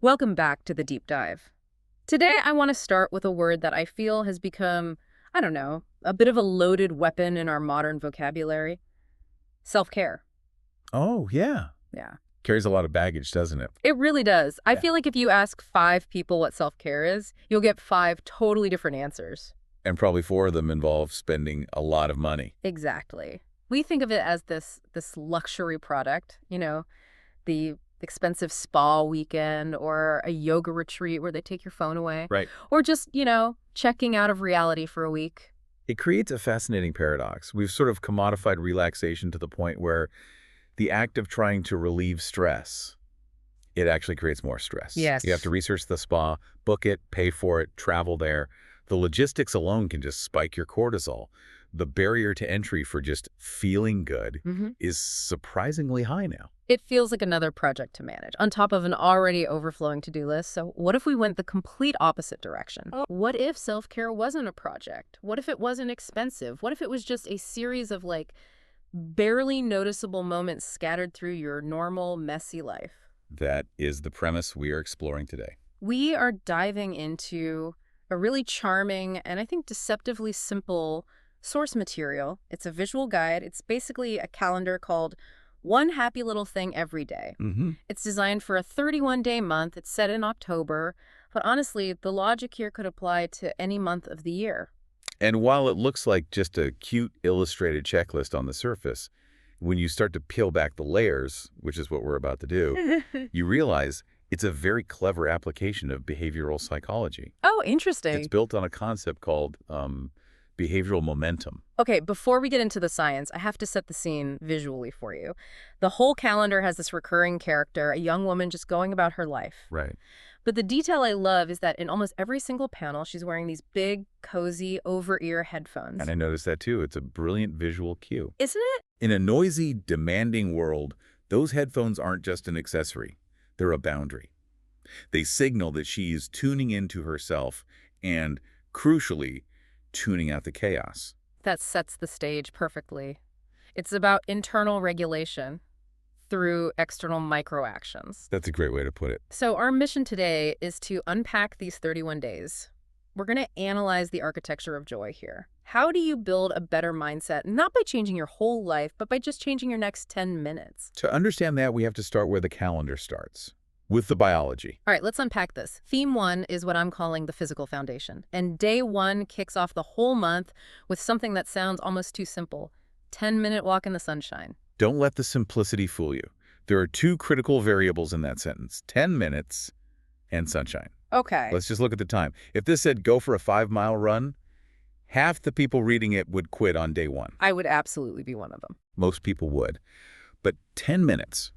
Welcome back to the deep dive. Today, I want to start with a word that I feel has become, I don't know, a bit of a loaded weapon in our modern vocabulary. Self-care. Oh, yeah. Yeah. Carries a lot of baggage, doesn't it? It really does. I Yeah. feel like if you ask 5 people what self-care is, you'll get 5 totally different answers. And probably 4 of them involve spending a lot of money. Exactly. We think of it as this luxury product, the expensive spa weekend or a yoga retreat where they take your phone away, Right. or just, checking out of reality for a week. It creates a fascinating paradox. We've sort of commodified relaxation to the point where the act of trying to relieve stress, it actually creates more stress. Yes. You have to research the spa, book it, pay for it, travel there. The logistics alone can just spike your cortisol. The barrier to entry for just feeling good is surprisingly high now. It feels like another project to manage, on top of an already overflowing to-do list. So what if we went the complete opposite direction? What if self-care wasn't a project? What if it wasn't expensive? What if it was just a series of, barely noticeable moments scattered through your normal, messy life? That is the premise we are exploring today. We are diving into a really charming and I think deceptively simple source material. It's a visual guide. It's basically a calendar called One Happy Little Thing Every Day. It's designed for a 31-day month. It's set in October. But honestly, the logic here could apply to any month of the year. And while it looks like just a cute illustrated checklist on the surface, when you start to peel back the layers, which is what we're about to do, you realize it's a very clever application of behavioral psychology. Oh, interesting. It's built on a concept called behavioral momentum. Okay, before we get into the science, I have to set the scene visually for you. The whole calendar has this recurring character, a young woman just going about her life. Right. But the detail I love is that in almost every single panel, she's wearing these big, cozy, over-ear headphones. And I noticed that too. It's a brilliant visual cue. Isn't it? In a noisy, demanding world, those headphones aren't just an accessory. They're a boundary. They signal that she is tuning into herself and, crucially, tuning out the chaos. That sets the stage perfectly. It's about internal regulation through external microactions. That's a great way to put it. So our mission today is to unpack these 31 days. We're going to analyze the architecture of joy here. How do you build a better mindset, not by changing your whole life, but by just changing your next 10 minutes? To understand that, we have to start where the calendar starts, with the biology. All right, let's unpack this. Theme 1 is what I'm calling the physical foundation. And day 1 kicks off the whole month with something that sounds almost too simple. 10-minute walk in the sunshine. Don't let the simplicity fool you. There are 2 critical variables in that sentence, 10 minutes and sunshine. Okay. Let's just look at the time. If this said go for a 5-mile run, half the people reading it would quit on day 1. I would absolutely be one of them. Most people would. But 10 minutes,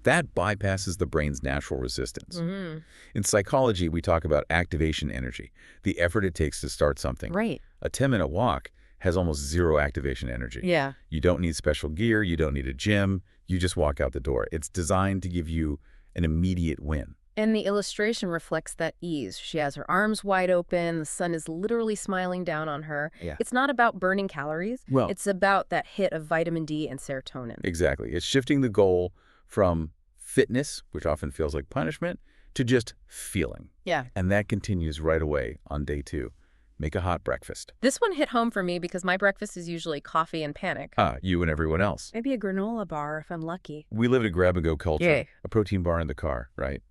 that bypasses the brain's natural resistance. In psychology, we talk about activation energy, the effort it takes to start something. Right. A 10-minute walk has almost zero activation energy. Yeah. You don't need special gear. You don't need a gym. You just walk out the door. It's designed to give you an immediate win. And the illustration reflects that ease. She has her arms wide open. The sun is literally smiling down on her. Yeah. It's not about burning calories. Well, It's about that hit of vitamin D and serotonin. exactly. It's shifting the goal from fitness, which often feels like punishment, to just feeling. Yeah. And that continues right away on day 2. Make a hot breakfast. This one hit home for me because my breakfast is usually coffee and panic. You and everyone else. Maybe a granola bar if I'm lucky. We live in a grab-and-go culture. Yay. A protein bar in the car, right?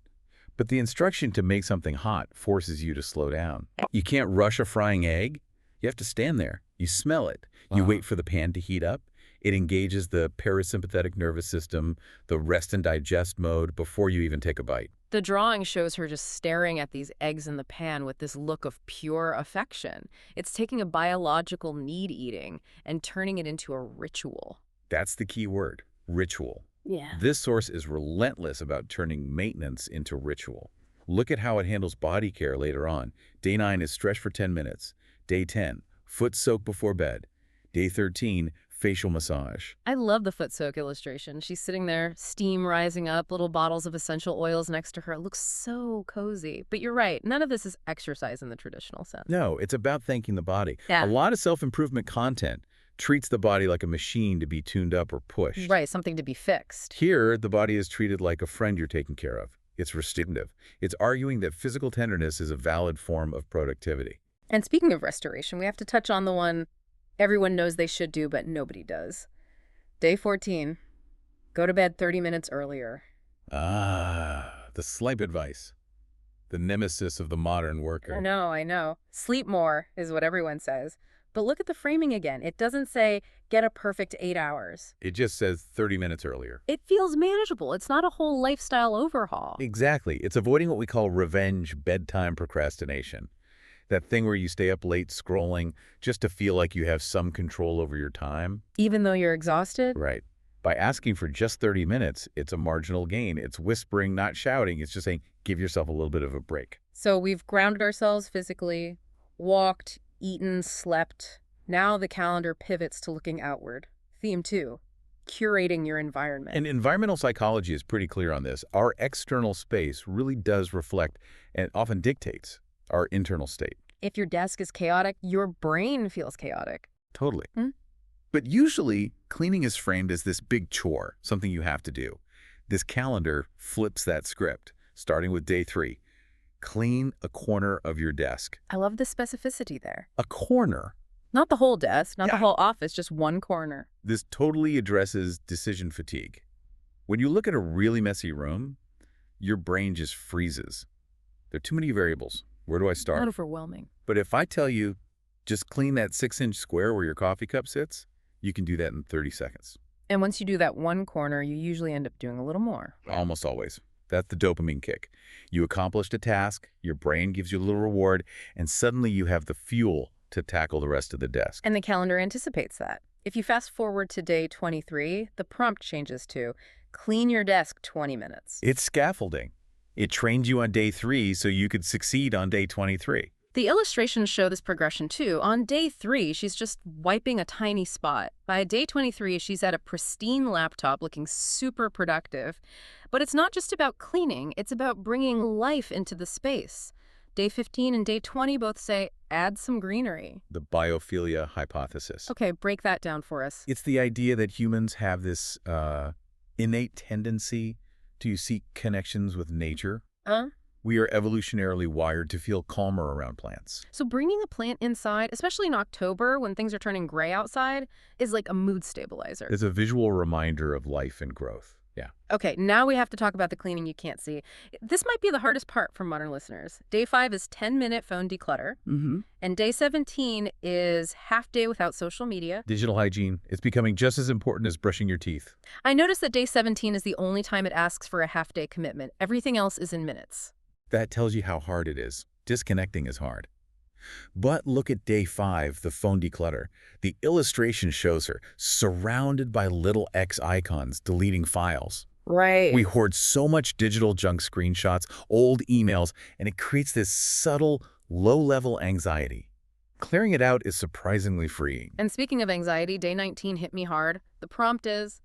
But the instruction to make something hot forces you to slow down. You can't rush a frying egg. You have to stand there. You smell it. You wait for the pan to heat up. It engages the parasympathetic nervous system, the rest and digest mode, before you even take a bite. The drawing shows her just staring at these eggs in the pan with this look of pure affection. It's taking a biological need eating and turning it into a ritual. That's the key word, ritual. Yeah. This source is relentless about turning maintenance into ritual. Look at how it handles body care later on. Day 9 is stretch for 10 minutes. Day 10, foot soak before bed. Day 13, facial massage. I love the foot soak illustration. She's sitting there, steam rising up, little bottles of essential oils next to her. It looks so cozy. But you're right, none of this is exercise in the traditional sense. No, it's about thanking the body. Yeah. A lot of self-improvement content treats the body like a machine to be tuned up or pushed. Right, something to be fixed. Here, the body is treated like a friend you're taking care of. It's restrictive. It's arguing that physical tenderness is a valid form of productivity. And speaking of restoration, we have to touch on the one everyone knows they should do, but nobody does. Day 14. Go to bed 30 minutes earlier. The sleep advice. The nemesis of the modern worker. I know. Sleep more is what everyone says. But look at the framing again. It doesn't say, get a perfect 8 hours. It just says 30 minutes earlier. It feels manageable. It's not a whole lifestyle overhaul. Exactly. It's avoiding what we call revenge bedtime procrastination. That thing where you stay up late scrolling just to feel like you have some control over your time. Even though you're exhausted? Right. By asking for just 30 minutes, it's a marginal gain. It's whispering, not shouting. It's just saying, give yourself a little bit of a break. So we've grounded ourselves physically, walked, eaten, slept. Now the calendar pivots to looking outward. Theme 2, curating your environment. And environmental psychology is pretty clear on this. Our external space really does reflect and often dictates our internal state. If your desk is chaotic, your brain feels chaotic. Totally. But usually, cleaning is framed as this big chore, something you have to do. This calendar flips that script, starting with day 3. Clean a corner of your desk. I love the specificity there. A corner. Not the whole desk, not the whole office, just one corner. This totally addresses decision fatigue. When you look at a really messy room, your brain just freezes. There are too many variables. Where do I start? Not overwhelming. But if I tell you, just clean that 6-inch square where your coffee cup sits, you can do that in 30 seconds. And once you do that one corner, you usually end up doing a little more. Almost always. That's the dopamine kick. You accomplished a task, your brain gives you a little reward, and suddenly you have the fuel to tackle the rest of the desk. And the calendar anticipates that. If you fast forward to day 23, the prompt changes to clean your desk 20 minutes. It's scaffolding. It trained you on day 3 so you could succeed on day 23. The illustrations show this progression too. On day 3, she's just wiping a tiny spot. By day 23, she's at a pristine laptop looking super productive. But it's not just about cleaning, it's about bringing life into the space. Day 15 and day 20 both say, add some greenery. The biophilia hypothesis. Okay, break that down for us. It's the idea that humans have this innate tendency to seek connections with nature. We are evolutionarily wired to feel calmer around plants. So bringing a plant inside, especially in October when things are turning gray outside, is like a mood stabilizer. It's a visual reminder of life and growth. Yeah. Okay, now we have to talk about the cleaning you can't see. This might be the hardest part for modern listeners. Day 5 is 10-minute phone declutter. And day 17 is half day without social media. Digital hygiene. It's becoming just as important as brushing your teeth. I noticed that day 17 is the only time it asks for a half-day commitment. Everything else is in minutes. That tells you how hard it is. Disconnecting is hard. But look at day 5, the phone declutter. The illustration shows her surrounded by little X icons deleting files. Right. We hoard so much digital junk screenshots, old emails, and it creates this subtle, low-level anxiety. Clearing it out is surprisingly freeing. And speaking of anxiety, day 19 hit me hard. The prompt is,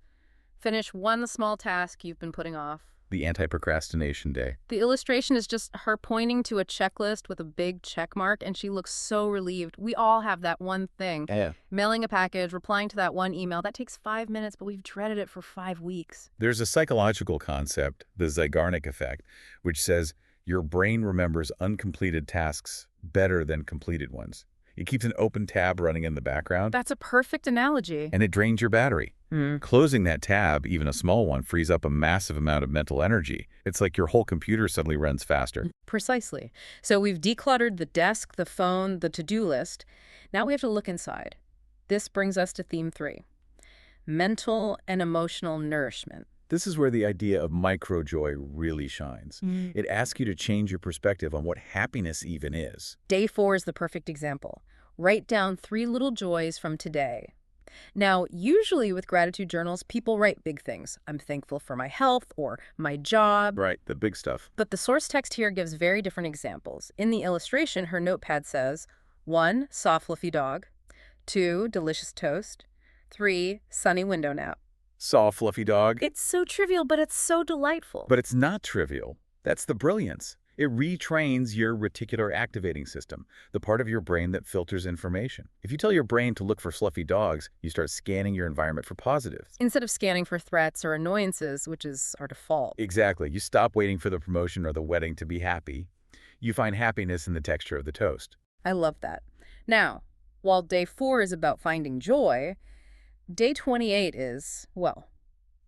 finish one small task you've been putting off. The anti-procrastination day. The illustration is just her pointing to a checklist with a big check mark, and she looks so relieved. We all have that one thing. Yeah. Mailing a package, replying to that one email, that takes 5 minutes, but we've dreaded it for 5 weeks. There's a psychological concept, the Zeigarnik effect, which says your brain remembers uncompleted tasks better than completed ones. It keeps an open tab running in the background. That's a perfect analogy. And it drains your battery. Closing that tab, even a small one, frees up a massive amount of mental energy. It's like your whole computer suddenly runs faster. Precisely. So we've decluttered the desk, the phone, the to-do list. Now we have to look inside. This brings us to theme 3, mental and emotional nourishment. This is where the idea of microjoy really shines. It asks you to change your perspective on what happiness even is. Day 4 is the perfect example. Write down 3 little joys from today. Now, usually with gratitude journals, people write big things. I'm thankful for my health or my job. Right, the big stuff. But the source text here gives very different examples. In the illustration, her notepad says, 1, soft fluffy dog. 2, delicious toast. 3, sunny window nap. Soft, fluffy dog. It's so trivial, but it's so delightful. But it's not trivial. That's the brilliance. It retrains your reticular activating system, the part of your brain that filters information. If you tell your brain to look for fluffy dogs, you start scanning your environment for positives. Instead of scanning for threats or annoyances, which is our default. Exactly. You stop waiting for the promotion or the wedding to be happy. You find happiness in the texture of the toast. I love that. Now, while day 4 is about finding joy, day 28 is, well,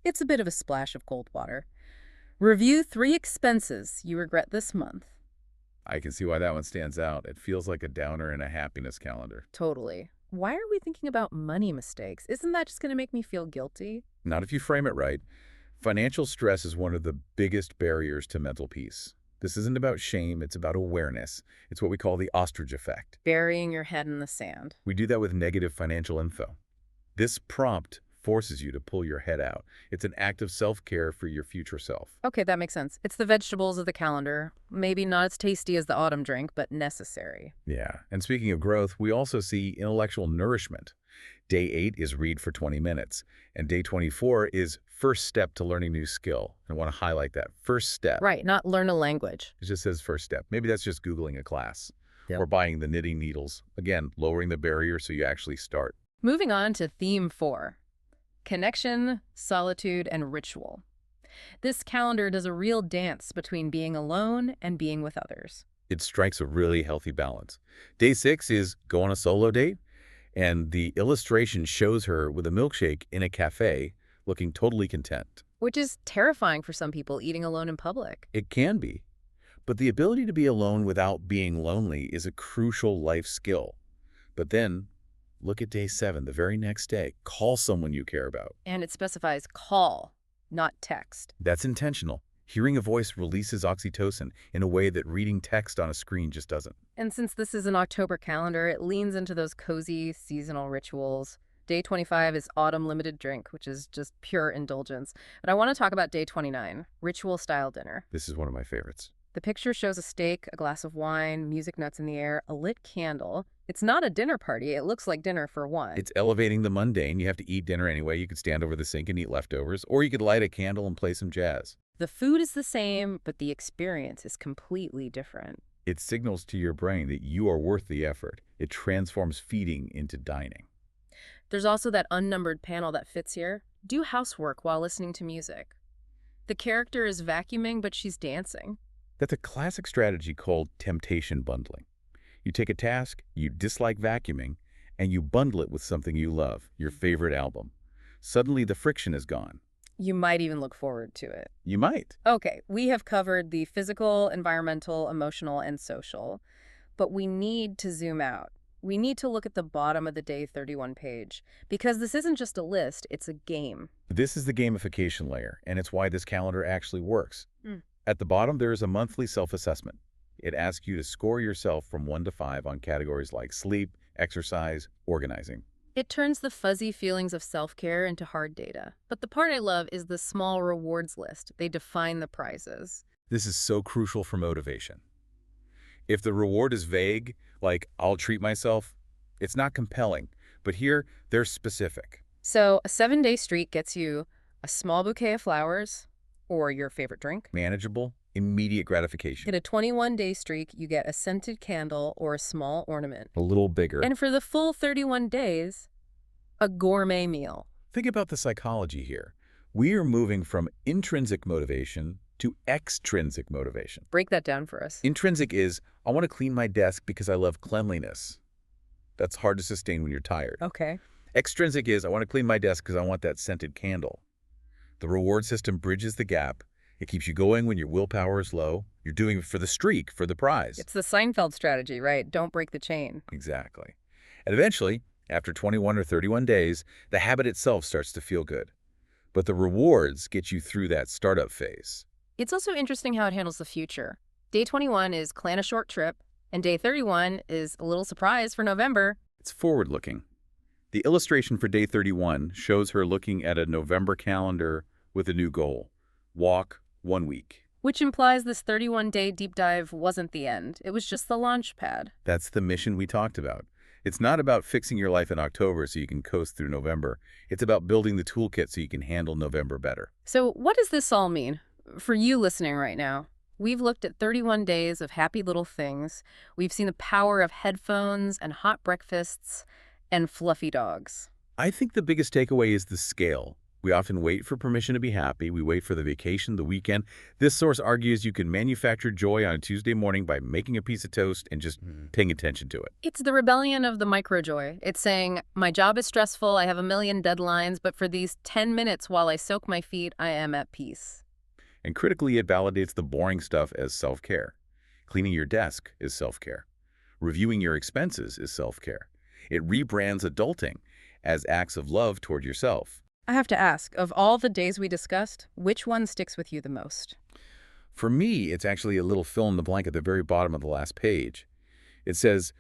it's a bit of a splash of cold water. Review 3 expenses you regret this month. I can see why that one stands out. It feels like a downer in a happiness calendar. Totally. Why are we thinking about money mistakes? Isn't that just going to make me feel guilty? Not if you frame it right. Financial stress is one of the biggest barriers to mental peace. This isn't about shame, it's about awareness. It's what we call the ostrich effect. Burying your head in the sand. We do that with negative financial info. This prompt forces you to pull your head out. It's an act of self-care for your future self. Okay, that makes sense. It's the vegetables of the calendar. Maybe not as tasty as the autumn drink, but necessary. Yeah, and speaking of growth, we also see intellectual nourishment. Day 8 is read for 20 minutes, and day 24 is first step to learning a new skill. I want to highlight that. First step. Right, not learn a language. It just says first step. Maybe that's just Googling a class. Yep. Or buying the knitting needles. Again, lowering the barrier so you actually start. Moving on to theme 4. Connection, solitude, and ritual. This calendar does a real dance between being alone and being with others. It strikes a really healthy balance. Day 6 is go on a solo date, and the illustration shows her with a milkshake in a cafe looking totally content. Which is terrifying for some people, eating alone in public. It can be. But the ability to be alone without being lonely is a crucial life skill. But then, look at day 7, the very next day. Call someone you care about. And it specifies call, not text. That's intentional. Hearing a voice releases oxytocin in a way that reading text on a screen just doesn't. And since this is an October calendar, it leans into those cozy seasonal rituals. Day 25 is autumn limited drink, which is just pure indulgence. But I want to talk about day 29, ritual style dinner. This is one of my favorites. The picture shows a steak, a glass of wine, music notes in the air, a lit candle. It's not a dinner party. It looks like dinner for one. It's elevating the mundane. You have to eat dinner anyway. You could stand over the sink and eat leftovers, or you could light a candle and play some jazz. The food is the same, but the experience is completely different. It signals to your brain that you are worth the effort. It transforms feeding into dining. There's also that unnumbered panel that fits here. Do housework while listening to music. The character is vacuuming, but she's dancing. That's a classic strategy called temptation bundling. You take a task you dislike vacuuming, and you bundle it with something you love, your favorite album. Suddenly the friction is gone. You might even look forward to it. You might. Okay, we have covered the physical, environmental, emotional, and social, but we need to zoom out. We need to look at the bottom of the day 31 page, because this isn't just a list, it's a game. This is the gamification layer, and it's why this calendar actually works. Mm. At the bottom, there is a monthly self-assessment. It asks you to score yourself from 1 to 5 on categories like sleep, exercise, organizing. It turns the fuzzy feelings of self-care into hard data. But the part I love is the small rewards list. They define the prizes. This is so crucial for motivation. If the reward is vague, like I'll treat myself, it's not compelling. But here, they're specific. So a 7-day streak gets you a small bouquet of flowers or your favorite drink. Manageable, immediate gratification. In a 21-day streak, you get a scented candle or a small ornament. A little bigger. And for the full 31 days, a gourmet meal. Think about the psychology here. We are moving from intrinsic motivation to extrinsic motivation. Break that down for us. Intrinsic is, I want to clean my desk because I love cleanliness. That's hard to sustain when you're tired. Okay. Extrinsic is, I want to clean my desk because I want that scented candle. The reward system bridges the gap. It keeps you going when your willpower is low. You're doing it for the streak, for the prize. It's the Seinfeld strategy, right? Don't break the chain. Exactly. And eventually, after 21 or 31 days, the habit itself starts to feel good. But the rewards get you through that startup phase. It's also interesting how it handles the future. Day 21 is plan a short trip, and day 31 is a little surprise for November. It's forward-looking. The illustration for day 31 shows her looking at a November calendar with a new goal. Walk 1 week. Which implies this 31-day deep dive wasn't the end. It was just the launch pad. That's the mission we talked about. It's not about fixing your life in October so you can coast through November. It's about building the toolkit so you can handle November better. So what does this all mean for you listening right now? We've looked at 31 days of happy little things. We've seen the power of headphones and hot breakfasts and fluffy dogs. I think the biggest takeaway is the scale. We often wait for permission to be happy. We wait for the vacation, the weekend. This source argues you can manufacture joy on a Tuesday morning by making a piece of toast and just paying attention to it. It's the rebellion of the microjoy. It's saying, my job is stressful, I have a million deadlines, but for these 10 minutes while I soak my feet, I am at peace. And critically, it validates the boring stuff as self-care. Cleaning your desk is self-care. Reviewing your expenses is self-care. It rebrands adulting as acts of love toward yourself. I have to ask, of all the days we discussed, which one sticks with you the most? For me, it's actually a little fill in the blank at the very bottom of the last page. It says,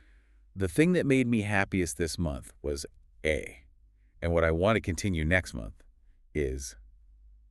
the thing that made me happiest this month was A. And what I want to continue next month is...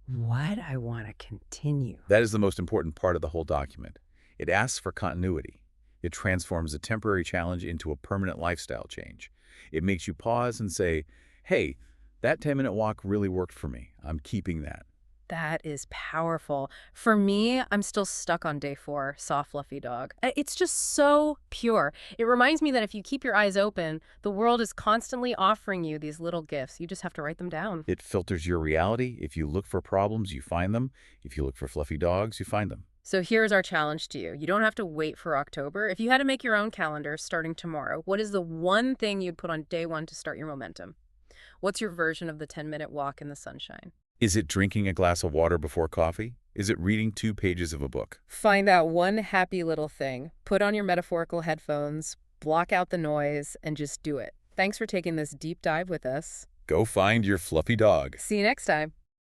What I want to continue. That is the most important part of the whole document. It asks for continuity. It transforms a temporary challenge into a permanent lifestyle change. It makes you pause and say, hey, that 10-minute walk really worked for me. I'm keeping that. That is powerful. For me, I'm still stuck on day 4, soft, fluffy dog. It's just so pure. It reminds me that if you keep your eyes open, the world is constantly offering you these little gifts. You just have to write them down. It filters your reality. If you look for problems, you find them. If you look for fluffy dogs, you find them. So here's our challenge to you. You don't have to wait for October. If you had to make your own calendar starting tomorrow, what is the one thing you'd put on day 1 to start your momentum? What's your version of the 10-minute walk in the sunshine? Is it drinking a glass of water before coffee? Is it reading 2 pages of a book? Find that one happy little thing. Put on your metaphorical headphones, block out the noise, and just do it. Thanks for taking this deep dive with us. Go find your fluffy dog. See you next time.